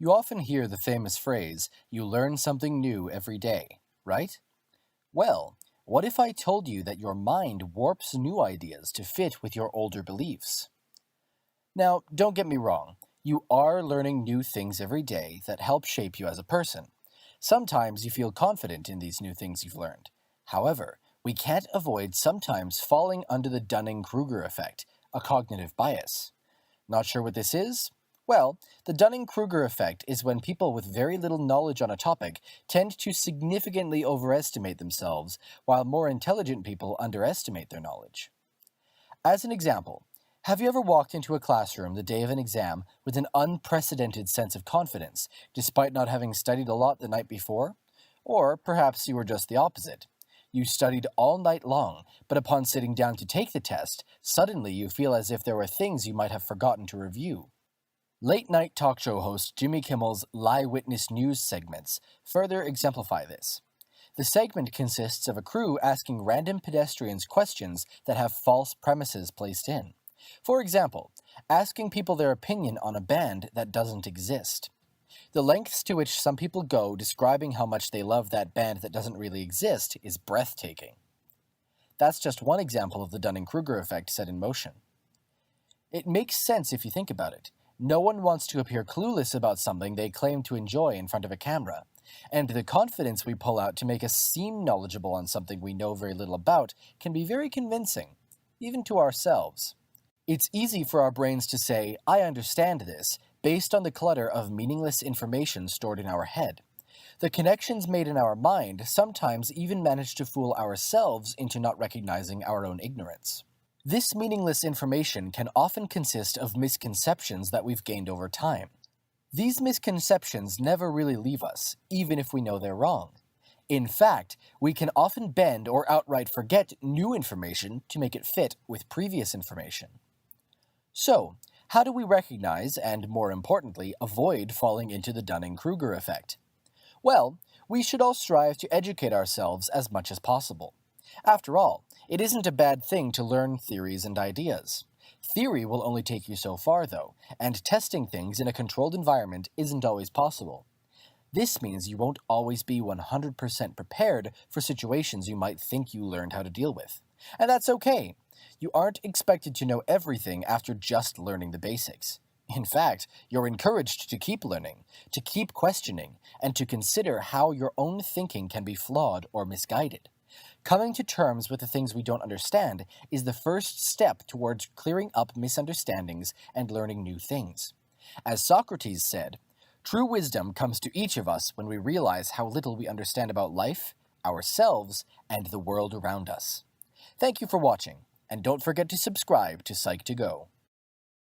You often hear the famous phrase, you learn something new every day, right? Well, what if I told you that your mind warps new ideas to fit with your older beliefs? Now, don't get me wrong, you are learning new things every day that help shape you as a person. Sometimes you feel confident in these new things you've learned. However, we can't avoid sometimes falling under the Dunning-Kruger effect, a cognitive bias. Not sure what this is? Well, the Dunning-Kruger effect is when people with very little knowledge on a topic tend to significantly overestimate themselves, while more intelligent people underestimate their knowledge. As an example, have you ever walked into a classroom the day of an exam with an unprecedented sense of confidence, despite not having studied a lot the night before? Or perhaps you were just the opposite. You studied all night long, but upon sitting down to take the test, suddenly you feel as if there were things you might have forgotten to review. Late-night talk show host Jimmy Kimmel's Lie Witness News segments further exemplify this. The segment consists of a crew asking random pedestrians questions that have false premises placed in. For example, asking people their opinion on a band that doesn't exist. The lengths to which some people go describing how much they love that band that doesn't really exist is breathtaking. That's just one example of the Dunning-Kruger effect set in motion. It makes sense if you think about it. No one wants to appear clueless about something they claim to enjoy in front of a camera, and the confidence we pull out to make us seem knowledgeable on something we know very little about can be very convincing, even to ourselves. It's easy for our brains to say, I understand this, based on the clutter of meaningless information stored in our head. The connections made in our mind sometimes even manage to fool ourselves into not recognizing our own ignorance. This meaningless information can often consist of misconceptions that we've gained over time. These misconceptions never really leave us, even if we know they're wrong. In fact, we can often bend or outright forget new information to make it fit with previous information. So, how do we recognize and, more importantly, avoid falling into the Dunning-Kruger effect? Well, we should all strive to educate ourselves as much as possible. After all, it isn't a bad thing to learn theories and ideas. Theory will only take you so far, though, and testing things in a controlled environment isn't always possible. This means you won't always be 100% prepared for situations you might think you learned how to deal with. And that's okay. You aren't expected to know everything after just learning the basics. In fact, you're encouraged to keep learning, to keep questioning, and to consider how your own thinking can be flawed or misguided. Coming to terms with the things we don't understand is the first step towards clearing up misunderstandings and learning new things. As Socrates said, true wisdom comes to each of us when we realize how little we understand about life, ourselves, and the world around us. Thank you for watching, and don't forget to subscribe to Psych2Go.